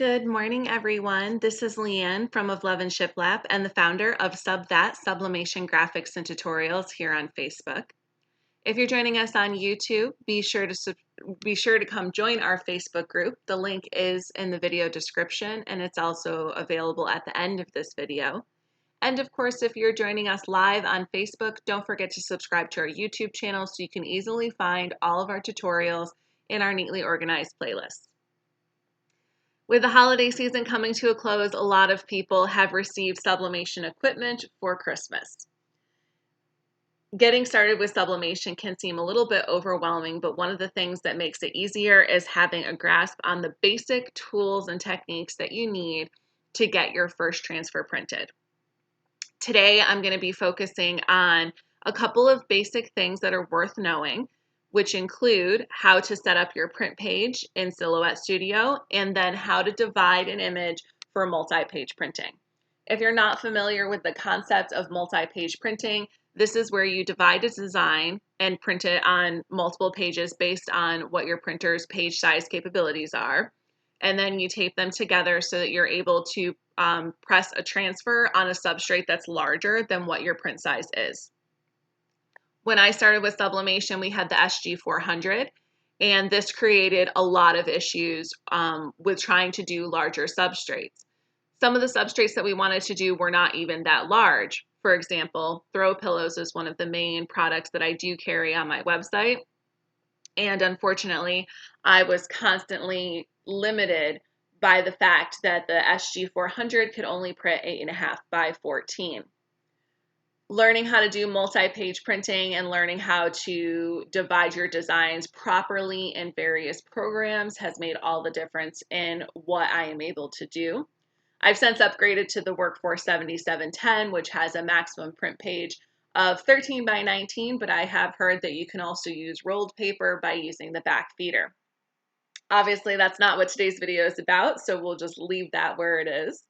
Good morning, everyone. This is Leanne from Of Love and Shiplap and the founder of Sublimation graphics and tutorials here on Facebook. If you're joining us on YouTube, be sure to come join our Facebook group. The link is in the video description and it's also available at the end of this video. And of course, if you're joining us live on Facebook, don't forget to subscribe to our YouTube channel so you can easily find all of our tutorials in our neatly organized playlists. With the holiday season coming to a close, a lot of people have received sublimation equipment for Christmas. Getting started with sublimation can seem a little bit overwhelming, but one of the things that makes it easier is having a grasp on the basic tools and techniques that you need to get your first transfer printed. Today, I'm going to be focusing on a couple of basic things that are worth knowing, which include how to set up your print page in Silhouette Studio and then how to divide an image for multi-page printing. If you're not familiar with the concept of multi-page printing, this is where you divide a design and print it on multiple pages based on what your printer's page size capabilities are. And then you tape them together so that you're able to press a transfer on a substrate that's larger than what your print size is. When I started with sublimation, we had the SG400, and this created a lot of issues with trying to do larger substrates. Some of the substrates that we wanted to do were not even that large. For example, throw pillows is one of the main products that I do carry on my website. And unfortunately, I was constantly limited by the fact that the SG400 could only print 8.5 by 14. Learning how to do multi-page printing and learning how to divide your designs properly in various programs has made all the difference in what I am able to do. I've since upgraded to the Workforce 7710, which has a maximum print page of 13 by 19, but I have heard that you can also use rolled paper by using the back feeder. Obviously, that's not what today's video is about, so we'll just leave that where it is.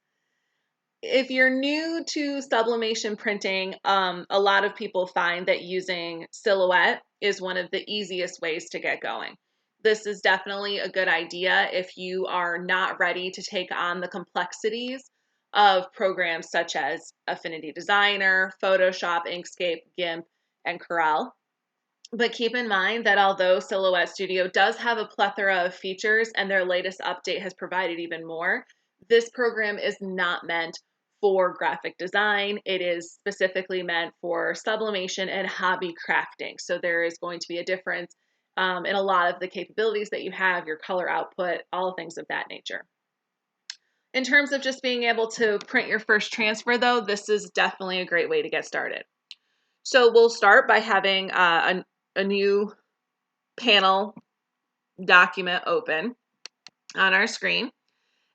If you're new to sublimation printing, a lot of people find that using Silhouette is one of the easiest ways to get going. This is definitely a good idea if you are not ready to take on the complexities of programs such as Affinity Designer, Photoshop, Inkscape, GIMP, and Corel. But keep in mind that although Silhouette Studio does have a plethora of features and their latest update has provided even more, this program is not meant for graphic design. It is specifically meant for sublimation and hobby crafting. So there is going to be a difference in a lot of the capabilities that you have, your color output, all things of that nature. In terms of just being able to print your first transfer though, this is definitely a great way to get started. So we'll start by having a new panel document open on our screen.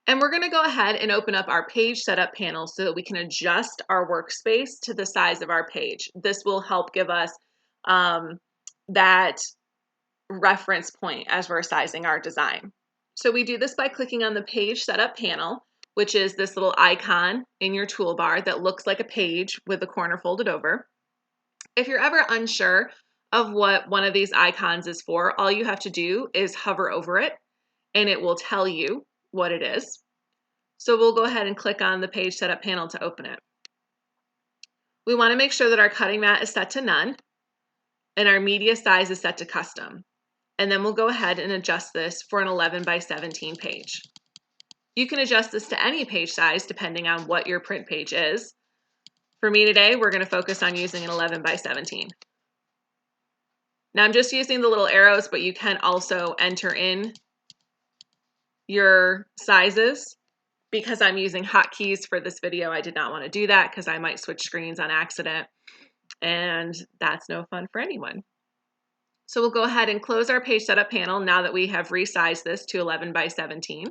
And we're going to go ahead and open up our page setup panel so that we can adjust our workspace to the size of our page. This will help give us that reference point as we're sizing our design. So we do this by clicking on the page setup panel, which is this little icon in your toolbar that looks like a page with the corner folded over. If you're ever unsure of what one of these icons is for, all you have to do is hover over it and it will tell you what it is. So we'll go ahead and click on the page setup panel to open it. We want to make sure that our cutting mat is set to none and our media size is set to custom. And then we'll go ahead and adjust this for an 11 by 17 page. You can adjust this to any page size depending on what your print page is. For me today, we're going to focus on using an 11 by 17. Now I'm just using the little arrows, but you can also enter in your sizes. Because I'm using hotkeys for this video, I did not want to do that because I might switch screens on accident, and that's no fun for anyone. So we'll go ahead and close our page setup panel now that we have resized this to 11 by 17.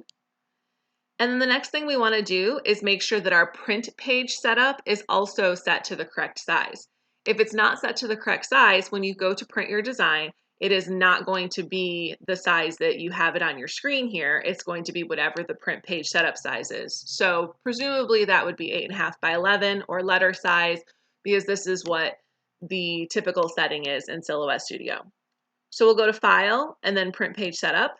And then the next thing we want to do is make sure that our print page setup is also set to the correct size. If it's not set to the correct size, when you go to print your design, it is not going to be the size that you have it on your screen here. It's going to be whatever the print page setup size is. So presumably that would be 8.5 by 11 or letter size, because this is what the typical setting is in Silhouette Studio. So we'll go to File and then Print Page Setup.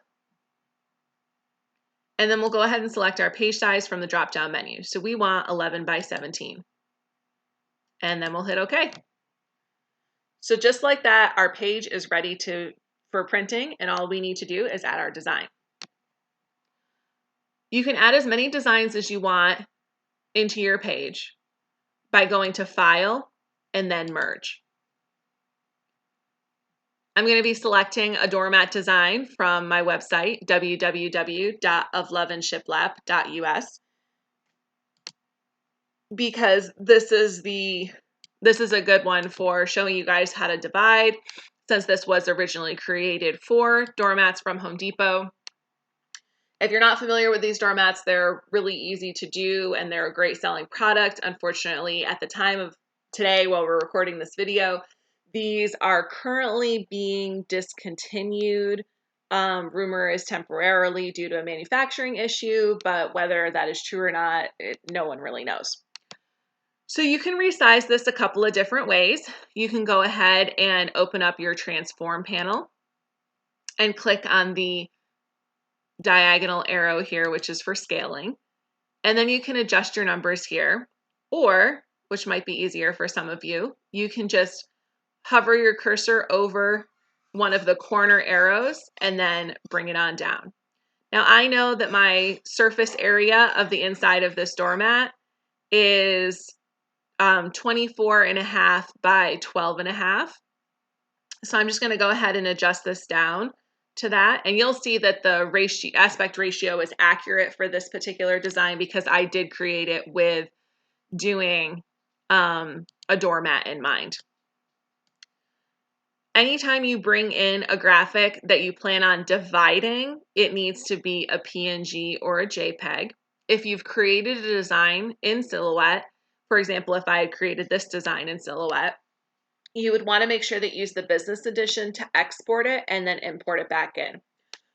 And then we'll go ahead and select our page size from the drop-down menu. So we want 11 by 17. And then we'll hit OK. So just like that, our page is ready for printing, and all we need to do is add our design. You can add as many designs as you want into your page by going to File and then Merge. I'm going to be selecting a doormat design from my website, www.ofloveandshiplap.us, because this is a good one for showing you guys how to divide, since this was originally created for doormats from Home Depot. If you're not familiar with these doormats, they're really easy to do and they're a great selling product. Unfortunately, at the time of today, while we're recording this video, these are currently being discontinued. Rumor is temporarily due to a manufacturing issue, but whether that is true or not, no one really knows. So you can resize this a couple of different ways. You can go ahead and open up your transform panel and click on the diagonal arrow here, which is for scaling. And then you can adjust your numbers here, or, which might be easier for some of you, you can just hover your cursor over one of the corner arrows and then bring it on down. Now I know that my surface area of the inside of this doormat is 24.5 by 12.5. So I'm just going to go ahead and adjust this down to that. And you'll see that the aspect ratio is accurate for this particular design because I did create it with doing a doormat in mind. Anytime you bring in a graphic that you plan on dividing, it needs to be a PNG or a JPEG. If you've created a design in Silhouette, for example, if I had created this design in Silhouette, you would want to make sure that you use the business edition to export it and then import it back in.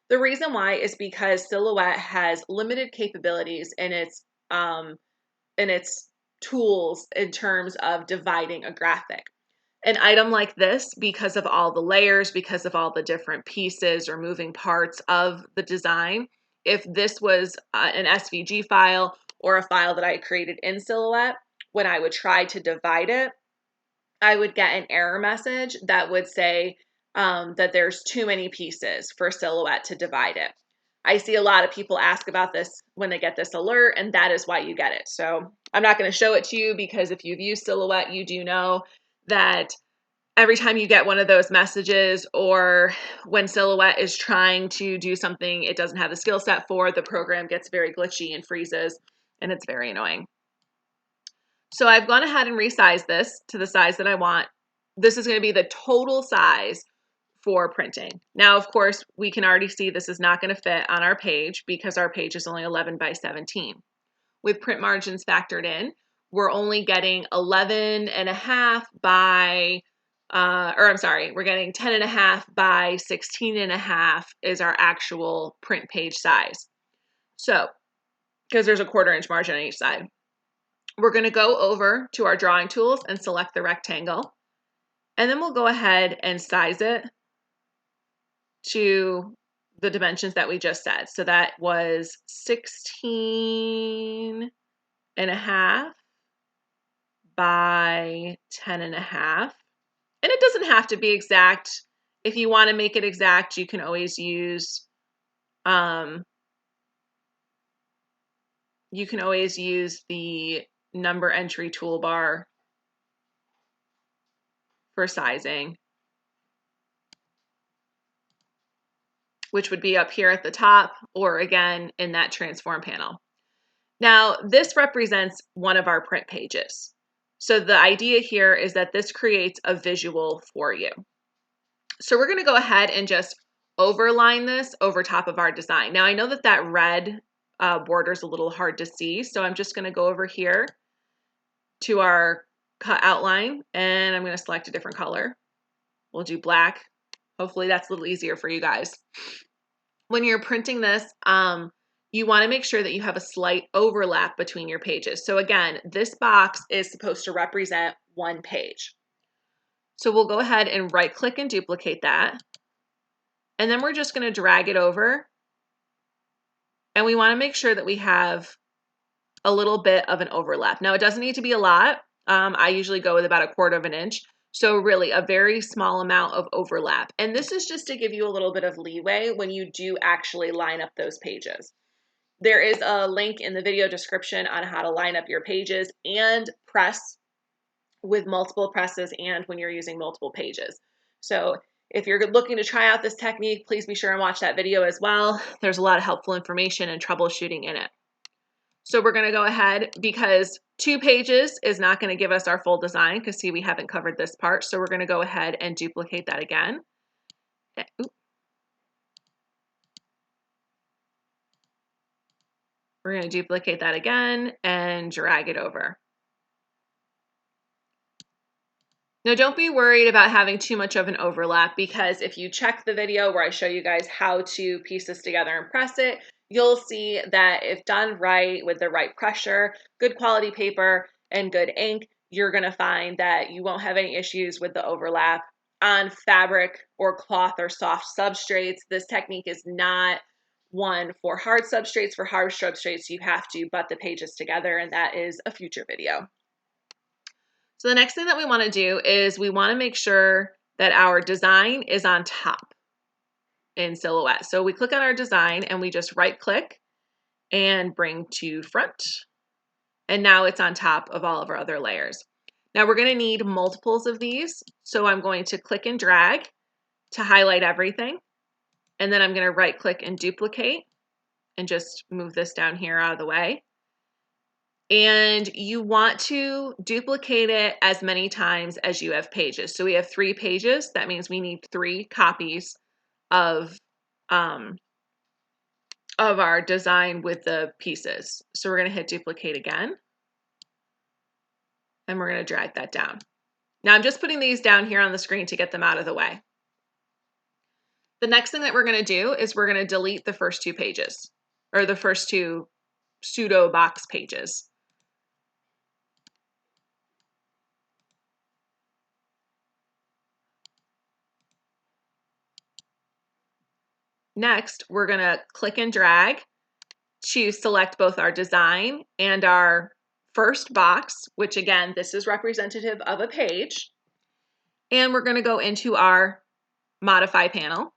The reason why is because Silhouette has limited capabilities in its tools in terms of dividing a graphic. An item like this, because of all the layers, because of all the different pieces or moving parts of the design, if this was an SVG file or a file that I created in Silhouette, when I would try to divide it, I would get an error message that would say that there's too many pieces for Silhouette to divide it. I see a lot of people ask about this when they get this alert, and that is why you get it. So I'm not going to show it to you because if you've used Silhouette, you do know that every time you get one of those messages, or when Silhouette is trying to do something it doesn't have the skill set for, the program gets very glitchy and freezes, and it's very annoying. So I've gone ahead and resized this to the size that I want. This is going to be the total size for printing. Now, of course, we can already see this is not going to fit on our page because our page is only 11 by 17. With print margins factored in, we're only getting 11.5 by, we're getting 10.5 by 16.5 is our actual print page size. So, because there's a 1/4 inch margin on each side. We're going to go over to our drawing tools and select the rectangle. And then we'll go ahead and size it to the dimensions that we just said. So that was 16.5 by 10.5. And it doesn't have to be exact. If you want to make it exact, you can always use the number entry toolbar for sizing, which would be up here at the top or again in that transform panel. Now, this represents one of our print pages. So the idea here is that this creates a visual for you. So we're going to go ahead and just overline this over top of our design. Now, I know that that red border is a little hard to see, so I'm just going to go over here to our cut outline, and I'm going to select a different color. We'll do black. Hopefully that's a little easier for you guys. When you're printing this, you want to make sure that you have a slight overlap between your pages. So again, this box is supposed to represent one page. So we'll go ahead and right click and duplicate that. And then we're just going to drag it over And we want to make sure that we have a little bit of an overlap. Now, it doesn't need to be a lot. I usually go with about 1/4 of an inch. So really a very small amount of overlap. And this is just to give you a little bit of leeway when you do actually line up those pages. There is a link in the video description on how to line up your pages and press with multiple presses and when you're using multiple pages. So if you're looking to try out this technique, please be sure and watch that video as well. There's a lot of helpful information and troubleshooting in it. So we're going to go ahead, because 2 pages is not going to give us our full design, because see, we haven't covered this part. So we're going to go ahead and duplicate that again. We're going to duplicate that again and drag it over. Now, don't be worried about having too much of an overlap, because if you check the video where I show you guys how to piece this together and press it, you'll see that if done right with the right pressure, good quality paper, and good ink, you're going to find that you won't have any issues with the overlap on fabric or cloth or soft substrates. This technique is not one for hard substrates. For hard substrates, you have to butt the pages together, and that is a future video. So the next thing that we want to do is we want to make sure that our design is on top in Silhouette. So we click on our design and we just right click and bring to front. And now it's on top of all of our other layers. Now we're going to need multiples of these. So I'm going to click and drag to highlight everything. And then I'm going to right click and duplicate and just move this down here out of the way. And you want to duplicate it as many times as you have pages. So we have 3 pages. That means we need 3 copies of our design with the pieces. So we're going to hit duplicate again. And we're going to drag that down. Now I'm just putting these down here on the screen to get them out of the way. The next thing that we're going to do is we're going to delete the first 2 pages, or the first 2 pseudo box pages. Next, we're going to click and drag to select both our design and our first box, which again, this is representative of a page. And we're going to go into our modify panel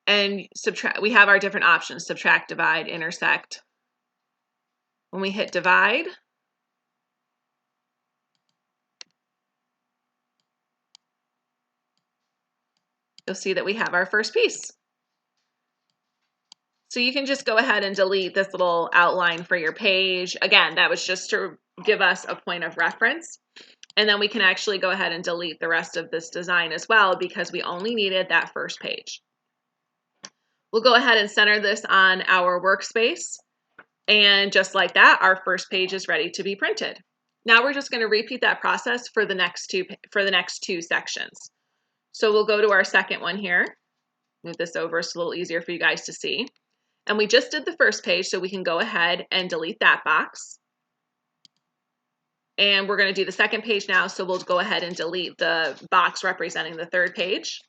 and subtract. We have our different options: subtract, divide, intersect. When we hit divide, you'll see that we have our first piece. So you can just go ahead and delete this little outline for your page. Again, that was just to give us a point of reference. And then we can actually go ahead and delete the rest of this design as well, because we only needed that first page. We'll go ahead and center this on our workspace. And just like that, our first page is ready to be printed. Now we're just going to repeat that process for the next two sections. So we'll go to our second one here. Move this over so it's a little easier for you guys to see. And we just did the first page, so we can go ahead and delete that box. And we're going to do the second page now, so we'll go ahead and delete the box representing the third page.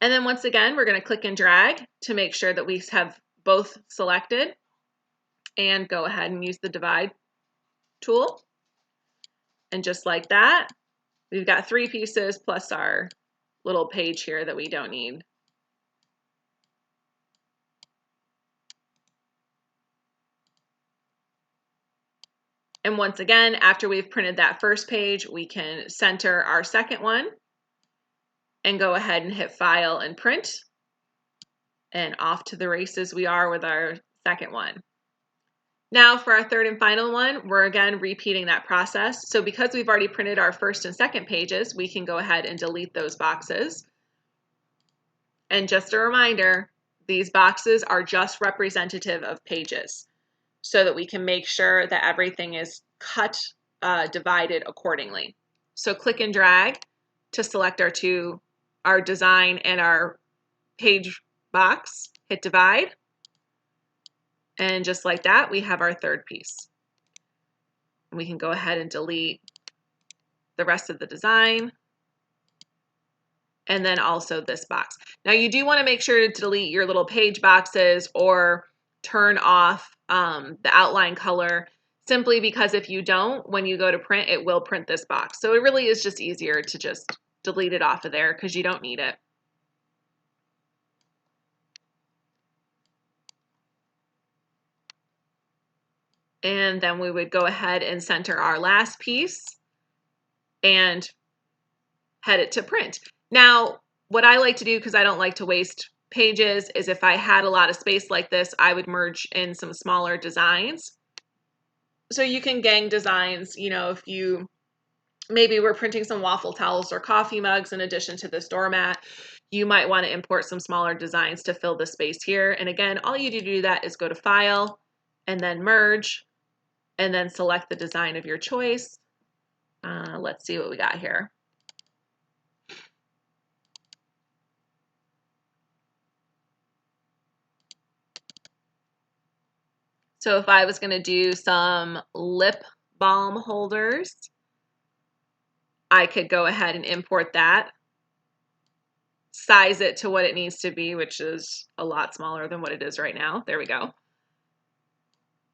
And then once again, we're going to click and drag to make sure that we have both selected, and go ahead and use the divide tool. And just like that, we've got 3 pieces plus our little page here that we don't need. And once again, after we've printed that first page, we can center our second one and go ahead and hit File and Print. And off to the races we are with our second one. Now for our third and final one, we're again repeating that process. So because we've already printed our first and second pages, we can go ahead and delete those boxes. And just a reminder, these boxes are just representative of pages, so that we can make sure that everything is cut, divided accordingly. So click and drag to select our design and our page box, hit divide, and just like that, we have our third piece. And we can go ahead and delete the rest of the design. and then also this box. Now you do want to make sure to delete your little page boxes or turn off the outline color, simply because if you don't, when you go to print, it will print this box. So it really is just easier to just delete it off of there because you don't need it. And then we would go ahead and center our last piece and head it to print. Now, what I like to do, because I don't like to waste pages, is if I had a lot of space like this, I would merge in some smaller designs. So you can gang designs, you know, if you maybe we're printing some waffle towels or coffee mugs in addition to this doormat, you might want to import some smaller designs to fill the space here. And again, all you do to do that is go to File and then Merge and then select the design of your choice. Let's see what we got here. So if I was going to do some lip balm holders, I could go ahead and import that, size it to what it needs to be, which is a lot smaller than what it is right now. There we go.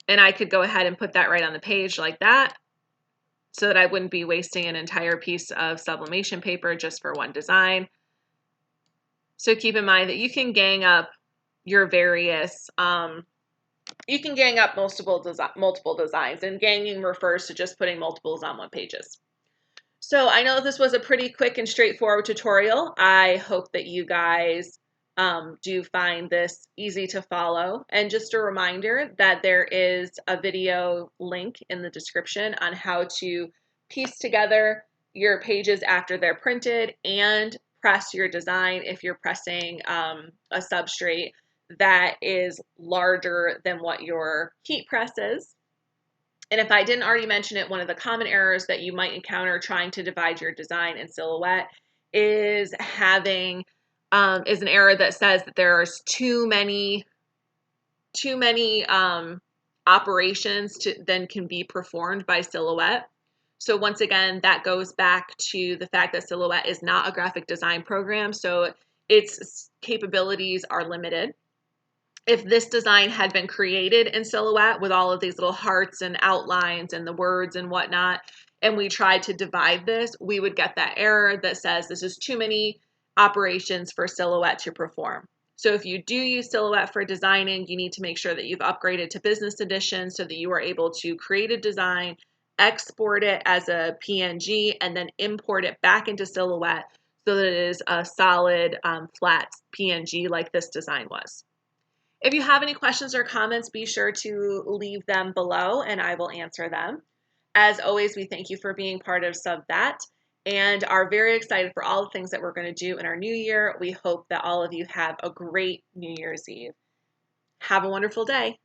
And I could go ahead and put that right on the page like that, so that I wouldn't be wasting an entire piece of sublimation paper just for one design. So keep in mind that you can gang up your various, you can gang up multiple designs, and ganging refers to just putting multiples on one pages. So I know this was a pretty quick and straightforward tutorial. I hope that you guys do find this easy to follow. And just a reminder that there is a video link in the description on how to piece together your pages after they're printed and press your design if you're pressing a substrate that is larger than what your heat press is. And if I didn't already mention it, one of the common errors that you might encounter trying to divide your design and silhouette is having is an error that says that there's too many operations then can be performed by Silhouette. So once again, that goes back to the fact that Silhouette is not a graphic design program, so its capabilities are limited. If this design had been created in Silhouette with all of these little hearts and outlines and the words and whatnot, and we tried to divide this, we would get that error that says this is too many operations for Silhouette to perform. So if you do use Silhouette for designing, you need to make sure that you've upgraded to Business Edition so that you are able to create a design, export it as a PNG, and then import it back into Silhouette so that it is a solid, flat PNG like this design was. If you have any questions or comments, be sure to leave them below and I will answer them. As always, we thank you for being part of Sub That and are very excited for all the things that we're going to do in our new year. We hope that all of you have a great New Year's Eve. Have a wonderful day.